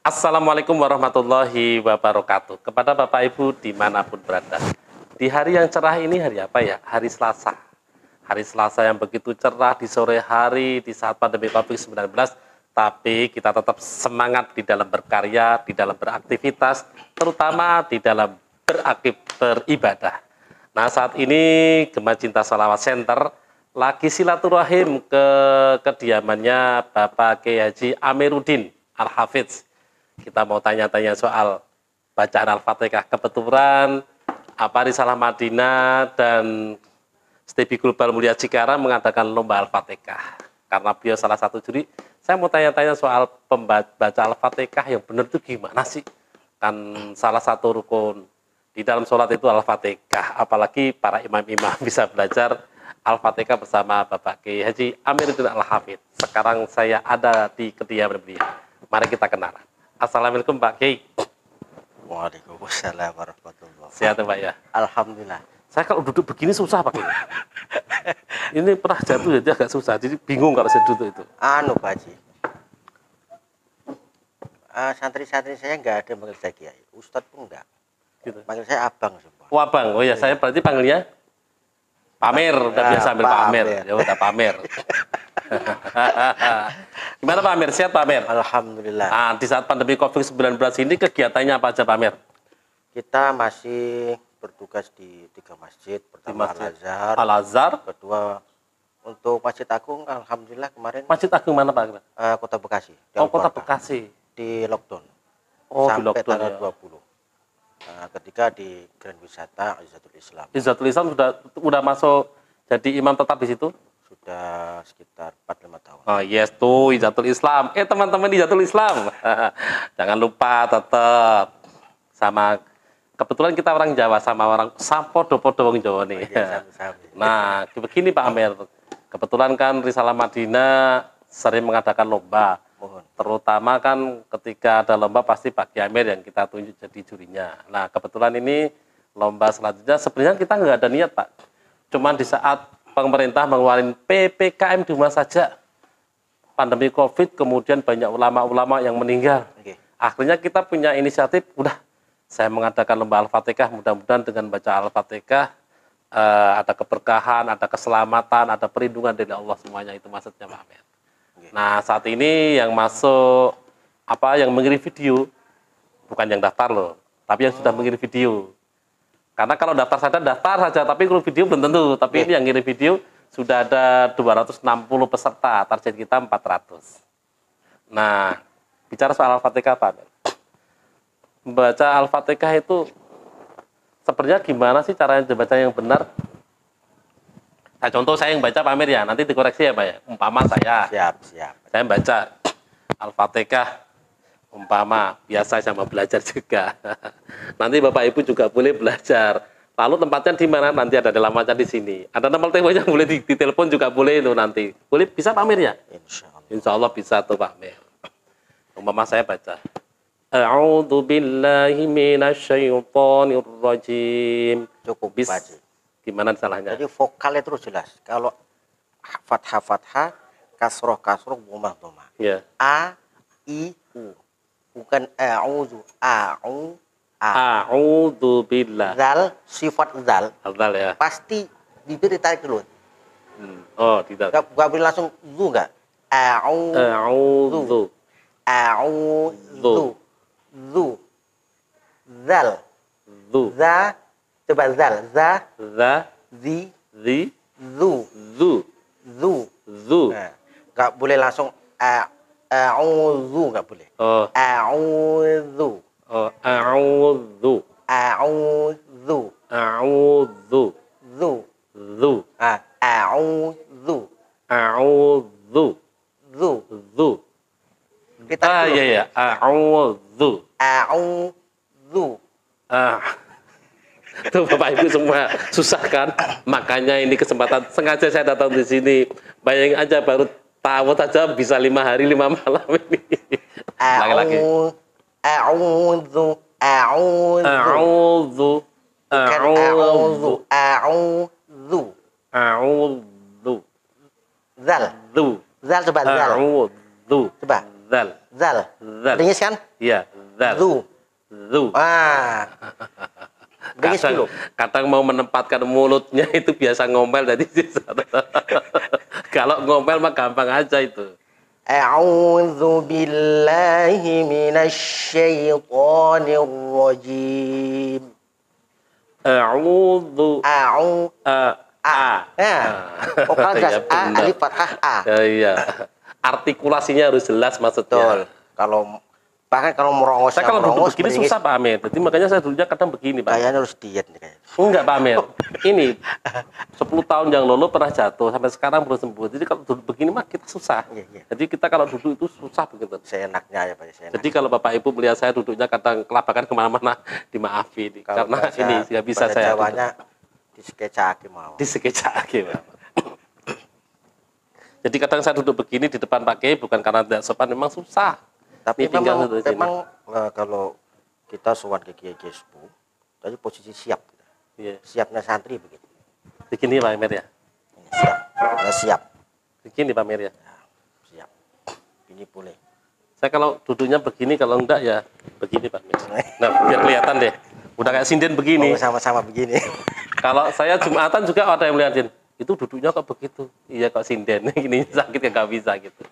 Assalamualaikum warahmatullahi wabarakatuh. Kepada Bapak Ibu dimanapun berada. Di hari yang cerah ini hari apa ya? Hari Selasa. Hari Selasa yang begitu cerah di sore hari di saat pandemi COVID-19. Tapi kita tetap semangat di dalam berkarya, di dalam beraktivitas, terutama di dalam beribadah. Nah saat ini Gema Cinta Sholawat Center lagi silaturahim ke kediamannya Bapak Kiai Haji Amiruddin Al-Hafidz. Kita mau tanya-tanya soal bacaan Al-Fatihah. Kebetulan Risalah Madinah dan Studi Global Mulia Cikarang mengadakan lomba Al-Fatihah. Karena beliau salah satu juri, saya mau tanya-tanya soal pembaca Al-Fatihah yang benar itu gimana sih? Kan salah satu rukun di dalam sholat itu Al-Fatihah. Apalagi para imam-imam bisa belajar Al-Fatihah bersama Bapak Kiai Haji Amiruddin Al-Hafidz. Sekarang saya ada di kediaman beliau. Mari kita kenalan. Assalamualaikum Pak Kiai. Waalaikumsalam warahmatullahi wabarakatuh. Sehat Pak ya? Alhamdulillah. Saya kalau duduk begini susah Pak Kiai. Ini pernah jatuh jadi agak susah. Jadi bingung kalau saya duduk itu. Pak Haji. Santri-santri saya nggak ada manggil saya Kiai. Ustadz pun enggak. Gitu. Manggil saya Abang semua. Oh Abang. Oh ya, saya berarti panggilnya Pamer. Udah biasa ambil Pamer. Ya udah Pamer. Gimana Pak Amir? Sehat Pak Amir? Alhamdulillah. Nah, di saat pandemi COVID-19 ini kegiatannya apa aja Pak Amir? Kita masih bertugas di 3 masjid. Pertama Al-Azhar. Al-Azhar. Kedua untuk Masjid Agung, alhamdulillah kemarin. Masjid Agung mana Pak? Kota Bekasi. Oh Kota Bekasi. Di lockdown. Oh sampai di lockdown tanggal ya. 20. Ketika di Grand Wisata Izzatul Islam. Izzatul Islam sudah masuk jadi imam tetap di situ? Sudah sekitar 4-5 tahun. Oh yes tuh Izzatul Islam. Teman-teman Izzatul Islam. Jangan lupa tetap sama, kebetulan kita orang Jawa sama orang podo-podo wong Jawa nih. Nah, begini Pak Amir. Kebetulan kan Risalah Madinah sering mengadakan lomba. Terutama kan ketika ada lomba pasti Pak Kiai Amir yang kita tunjuk jadi jurinya. Nah, kebetulan ini lomba selanjutnya sebenarnya kita nggak ada niat Pak. Cuman di saat pemerintah mengeluarkan PPKM di rumah saja, pandemi COVID, kemudian banyak ulama-ulama yang meninggal. Akhirnya kita punya inisiatif, udah saya mengadakan lomba Al-Fatihah, mudah-mudahan dengan baca Al-Fatihah ada keberkahan, ada keselamatan, ada perlindungan dari Allah semuanya, itu maksudnya Pak Amir. Nah saat ini yang masuk yang mengirim video, bukan yang daftar loh, tapi yang sudah mengirim video. Karena kalau daftar saja, tapi kalau video belum tentu. Tapi ini yang ngirim video sudah ada 260 peserta, target kita 400. Nah, bicara soal Al-Fatihah Pak, membaca Al-Fatihah itu sebenarnya gimana sih caranya baca yang benar? Nah, contoh saya yang baca Pak Amir ya, nanti dikoreksi ya Pak ya. Umpama saya, saya baca Al-Fatihah, umpama biasa sama belajar juga. Nanti Bapak Ibu juga boleh belajar. Lalu tempatnya di mana? Nanti ada alamatnya di sini. Ada nomor teleponnya, boleh di telepon juga boleh itu nanti. Boleh, bisa Pak Amir ya? Insya Allah bisa tuh Pak Amir. Umpama saya baca. A'udzu billahi minasyaitonir rajim. Cukup baca. Gimana salahnya? Jadi vokalnya terus jelas. Kalau fathah, kasroh, dhamma. Ya. A, I, U. Bukan a'udzu, A'udzu billah. Zal, sifat zal. Zal ya. Pasti bibir ditarik dulu. Oh, tidak. Gak boleh langsung zu enggak? A'udzu. Zu. Zal. Zu. Za. Coba zal. Za. Zi. Zu. Nah, gak boleh langsung a'udzu, gak boleh. Oh. A'udzu. Oh, a'udzu. Zu. A'udzu. Zu. Kita iya. A'udzu. Tuh Bapak Ibu semua susah kan? Makanya ini kesempatan sengaja saya datang di sini. Bayangin aja baru tahu saja bisa 5 hari 5 malam ini. Lagi-lagi. A'udzu. Zal. Zal coba zal. A'udzu. Coba. Zal. Zal. Zal. Ringis kan? Iya, zal. Zu. Zu. Ringis dulu. Kadang mau menempatkan mulutnya itu biasa ngomel jadi kalau ngomel mah gampang aja itu. A'udzu billahi minasyaitonir rajim. A'udzu Vokal jelas Ya, A, benar. alif fathah A. Iya. Artikulasinya harus jelas maksudnya. Betul. Kalau bahkan kalau merongos, Saya kalau duduk begini susah Pak Amir. Jadi makanya saya dulunya kadang begini Pak. kayaknya harus diet nih kayaknya. Enggak Pak Amir. Ini 10 tahun yang lalu pernah jatuh sampai sekarang belum sembuh. Jadi kalau duduk begini mah kita susah. Iya. Jadi kita kalau duduk itu susah begitu. Seenaknya ya Pak, seenaknya. Jadi kalau Bapak Ibu melihat saya duduknya kadang kelabakan kemana-mana, dimaafi. Kalau Karena bahasa- ini nggak bisa bahasa saya Jawanya diskecake mau. di sketsa Pak. Jadi kadang saya duduk begini di depan Pak Kiai bukan karena tidak sopan, memang susah. Tapi Ini tinggal memang, duduk sini. kalau kita sowan ke kiai sepuh, tadi posisi siap. Iya. Siapnya santri begitu. Begini Pak Amir ya. Ini siap. Siap. Begini Pak Amir ya. Siap. Ini boleh. Saya kalau duduknya begini, kalau enggak ya begini Pak Amir. Nah, biar kelihatan deh. Udah kayak sinden begini. Oh, sama-sama begini. Kalau saya Jumatan juga ada yang melihatin. Itu duduknya kok begitu. Iya kok sinden. Gini sakit ya nggak bisa gitu.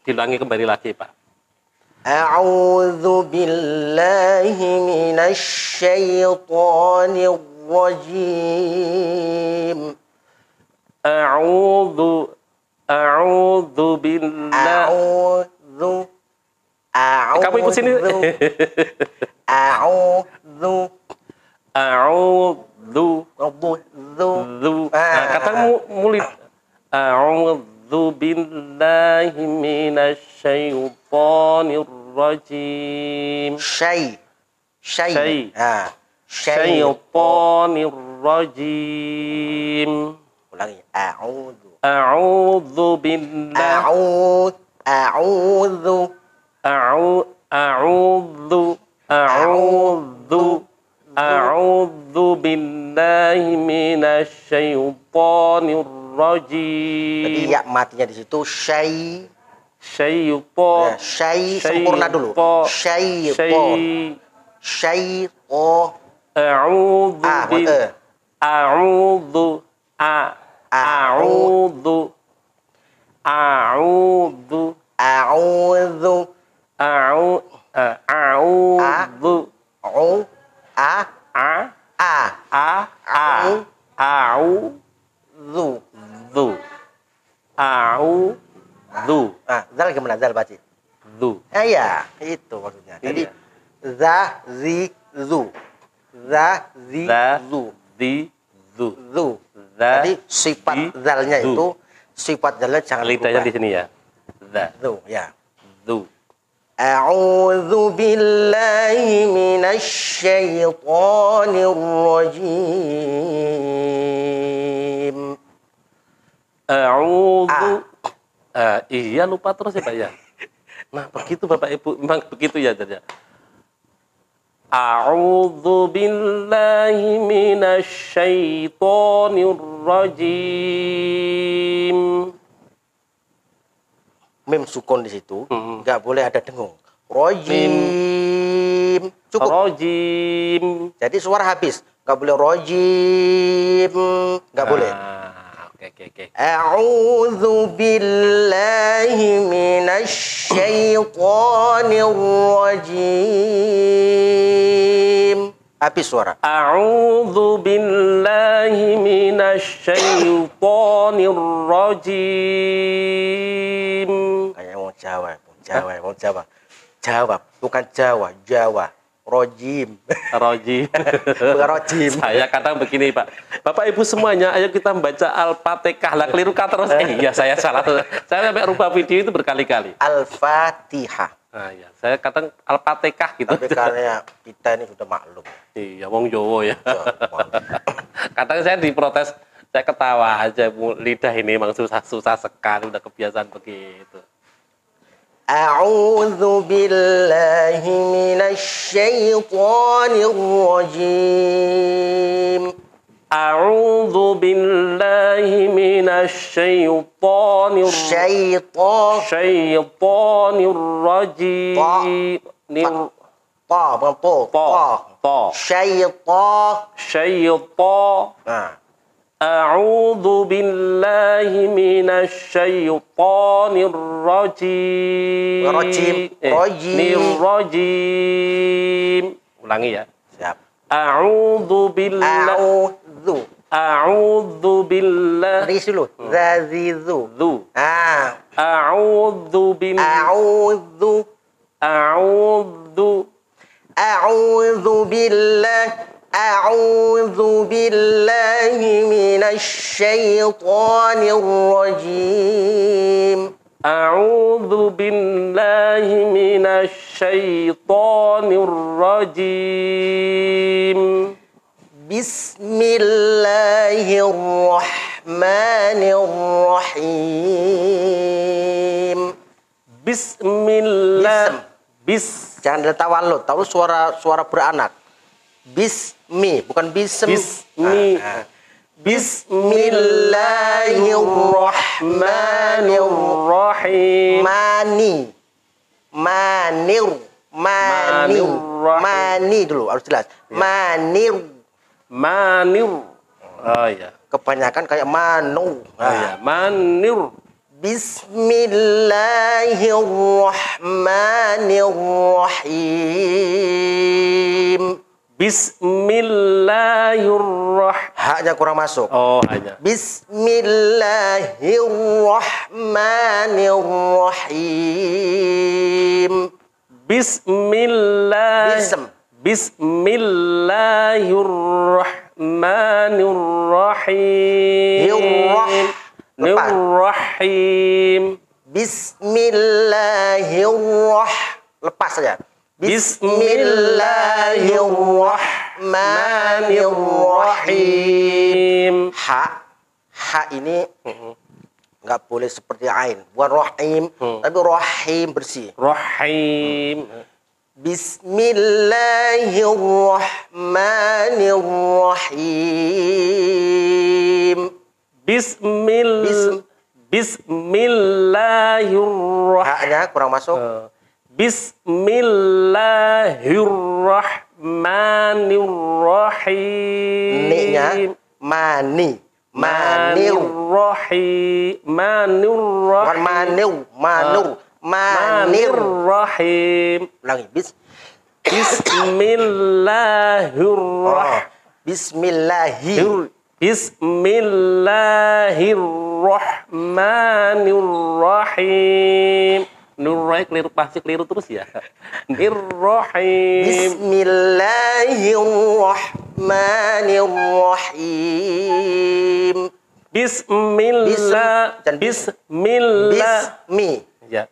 Diulangi kembali lagi Pak. A'udzu billahi minasyaitonir rajim. A'udzu billah. Kamu ikut sini. A'udzu Nah, kadang mulit. A'udzu billahi minasyaitonir rajim. Syai. Syaitonir rajim. Ulangi. A'udzu. A'udzu billahi A'udzu. A'udzu billahi minasyaitonir rajim. Jadi ya matinya di situ syai. Syaiton. Ya, syai sempurna dulu. Syaiton. Syaiton. A'udzu billahi. A'udzu Zal gimana zal baca? Ya, itu maksudnya. Jadi za zi zu. Za zi zu. Zu. Jadi sifat zalnya itu sifat zalnya jangan lidahnya di diubah. sini ya. Zu, ya. Zu. A'udzu billahi minasyaitonir rajim. A'udzu. Iya lupa terus ya Pak ya. Nah begitu Bapak Ibu memang begitu ya jadi. A'udzu billahi minasyaitonir rajim. Mim sukun di situ, nggak boleh ada dengung. Rojim. Cukup. Rajim. Jadi suara habis. Nggak boleh rojim. Nggak boleh. Oke. A'udzu billahi minasyaitonir rajim. Habis suara. A'udzu billahi minasyaitonir rajim. Kayak mau Jawa. Jawab, bukan Jawa, Jawa. Rojim. Rajim. Bukan rojim. Saya kadang begini Pak. Bapak Ibu semuanya, ayo kita membaca Al-Fatihah. Lah keliru kata terus. Iya saya salah. Saya sampai rubah video itu berkali-kali. Al-Fatihah. Nah, ya. Saya kadang Al-Fatihah gitu. Tapi karena kita ini sudah maklum. Iya, wong Jawa ya. Kadang saya diprotes, saya ketawa aja. Lidah ini memang susah sekali, udah kebiasaan begitu. A'udzu billahi minasyaitonir rajim. A'udzu billahi minasyaitonir rajim. Ta, bukan Ta. Syaitan. Nah. A'udzu billahi minasyaitonir rajim. Rajim. Ulangi ya. Siap. A'udzu billahi. A'udzu billahi. Ris dulu. Zazizu. Zu. A'udzu billahi. أعوذ بالله من الشيطان الرجيم. أعوذ بالله من الشيطان الرجيم. بسم الله الرحمن الرحيم. Bismillah. Jangan ada tawalud. Tahu suara beranak. Bismi, bukan bism. Bismi. Bismillahirrahmanirrahim. Mani dulu harus jelas. Manir. Oh ya. Kebanyakan kayak manu. Oh ya, manir. Bismillahirrahmanirrahim. Bismillahirrahmanirrahim. Haknya kurang masuk. Oh, hanya. Bismillahirrahmanirrahim. Bismillahirrahmanirrahim. Nirrahim. Lepas saja. Bismillahirrahmanirrahim. Ha ini nggak boleh seperti ain. Bukan rahim, tapi rahim bersih. Rahim. Bismillahirrahmanirrahim. Bismillahirrahmanirrahim. Haknya kurang masuk. Bismillahirrahmanirrahim. Ni-nya mani. Manirrahim. Bukan Manirrahim. Ulangi. Bismillahirrahmanirrahim. Bismillahirrahmanirrahim. Nurrai keliru, pasti keliru terus ya. Nirrahim. Bismillahirrahmanirrahim. Bismillah. Ya.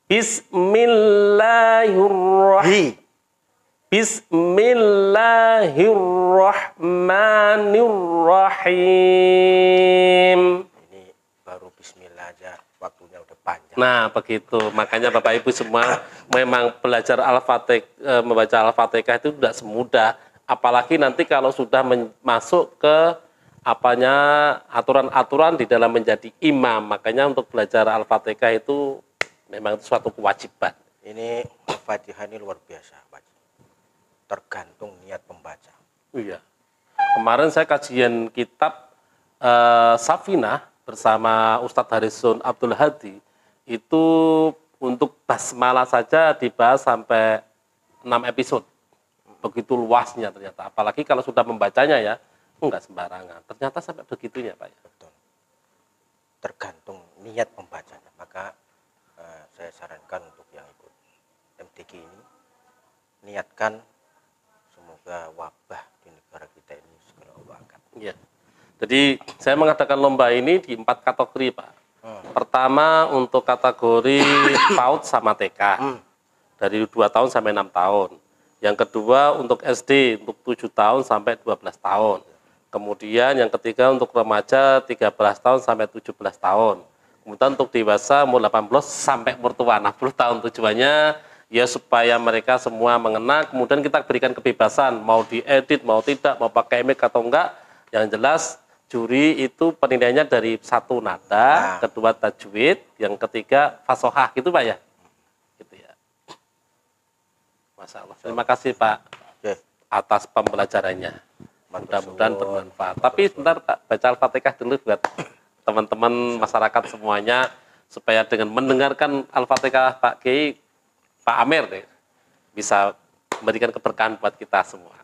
Bismillahirrahmanirrahim. Bismillahirrahmanirrahim. Ini baru bismillah aja, waktunya udah panjang. Nah, begitu. Makanya Bapak Ibu semua memang belajar Al-Fatihah, membaca Al-Fatihah itu tidak semudah. Apalagi nanti kalau sudah masuk ke aturan-aturan di dalam menjadi imam. Makanya untuk belajar Al-Fatihah itu memang suatu kewajiban. Ini Al-Fatihah ini luar biasa, Pak. Tergantung niat pembaca. Iya. Kemarin saya kajian kitab Safinah bersama Ustadz Harisun Abdul Hadi. Itu untuk basmalah saja dibahas sampai 6 episode. Begitu luasnya ternyata. Apalagi kalau sudah membacanya ya, enggak sembarangan. Ternyata sampai begitunya, Pak. Betul. Tergantung niat pembacanya. Maka saya sarankan untuk yang ikut MTQ ini, niatkan semoga wabah di negara kita ini segera Allah angkat. Iya. Jadi saya mengadakan lomba ini di 4 kategori, Pak. Pertama untuk kategori PAUD sama TK. Dari 2 tahun sampai 6 tahun. Yang kedua untuk SD untuk 7 tahun sampai 12 tahun. Kemudian yang ketiga untuk remaja 13 tahun sampai 17 tahun. Kemudian untuk dewasa umur 18 sampai umur tua 60 tahun. Tujuannya ya supaya mereka semua mengenal, kemudian kita berikan kebebasan mau diedit, mau tidak, mau pakai mic atau enggak, Yang jelas juri itu penilaiannya dari satu nada, kedua tajwid, yang ketiga fasohah, gitu Pak ya? Gitu ya. Masya Allah. Terima kasih Pak atas pembelajarannya. Mudah-mudahan bermanfaat. Tapi sebentar Pak, baca Al-Fatihah dulu buat teman-teman masyarakat semuanya, supaya dengan mendengarkan Al-Fatihah Pak Kiai, Pak Amir deh, bisa memberikan keberkahan buat kita semua.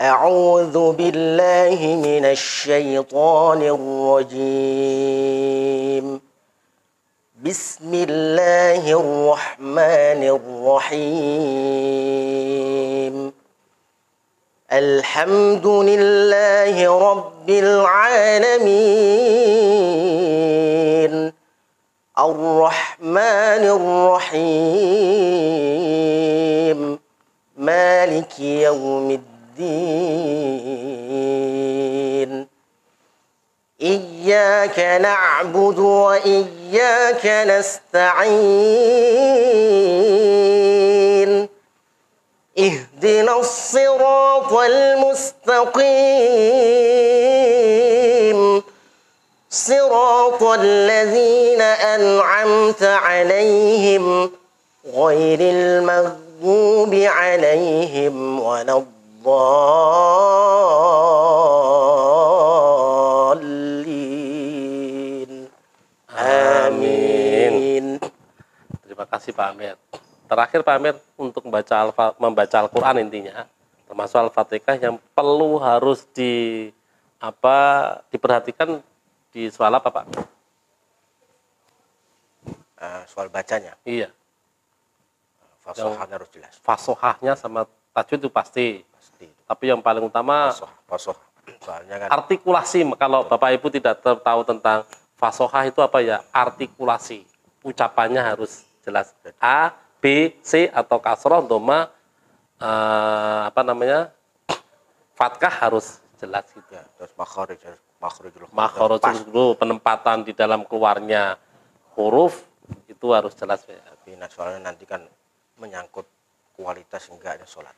A'udzu billahi minasy syaithanir rajim. Bismillahirrahmanirrahim. Alhamdulillahi rabbil alamin. Ar-Rahmanir Rahim. Maliki yaumiddin. Iyyaka na'budu wa iyyaka nasta'in. Ihdinas siratal mustaqim. Siratal ladzina an'amta 'alaihim ghairil maghdubi 'alaihim waladdallin. Amin. Terima kasih Pak Amir. Terakhir Pak Amir, untuk membaca Al-Quran intinya, termasuk Al-Fatihah, yang perlu harus diperhatikan di soal apa Pak? Soal bacanya. Iya. Fasohahnya harus jelas. Fasohahnya sama tajwid itu pasti. Tapi yang paling utama fasohah. Soalnya kan artikulasi. Kalau Bapak Ibu tidak tahu tentang fasohah itu apa ya? Artikulasi. Ucapannya harus jelas. A, B, C atau kasroh, doma, fathah harus jelas gitu. Ya, terus makharijul penempatan di dalam keluarnya huruf itu harus jelas ya. Tapi soalnya nanti kan menyangkut kualitas enggaknya sholat.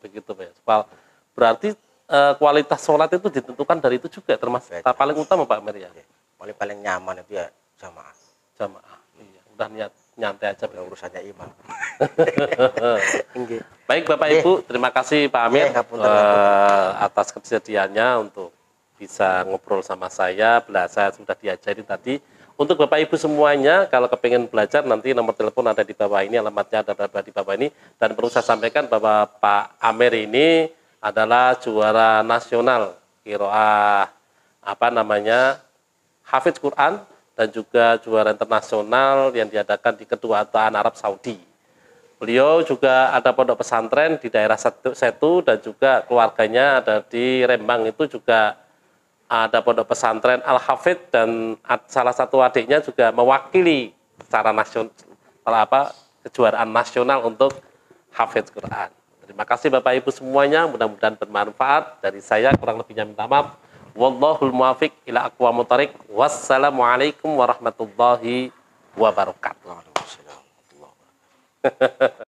Begitu Pak. Berarti kualitas sholat itu ditentukan dari itu juga, termasuk paling utama Pak Amir ya. Paling nyaman itu ya jamaah. Iya, udah nyantai aja urusannya imam. Baik Bapak Ibu, terima kasih Pak Amir atas kesediaannya untuk bisa ngobrol sama saya. Saya sudah diajari tadi. Untuk Bapak Ibu semuanya, kalau kepengen belajar, nanti nomor telepon ada di bawah ini, alamatnya ada di bawah ini. Dan perlu saya sampaikan bahwa Pak Amir ini adalah juara nasional qiraah Hafidz Quran, dan juga juara internasional yang diadakan di Kedutaan Arab Saudi. Beliau juga ada pondok pesantren di daerah Setu, dan juga keluarganya ada di Rembang, itu juga ada pondok pesantren Al-Hafidz, dan salah satu adiknya juga mewakili secara nasional kejuaraan nasional untuk Hafidz Quran. Terima kasih Bapak Ibu semuanya, mudah-mudahan bermanfaat. Dari saya kurang lebihnya minta maaf. Wallahul muwaffiq ila aqwamut thoriq. Wassalamualaikum warahmatullahi wabarakatuh.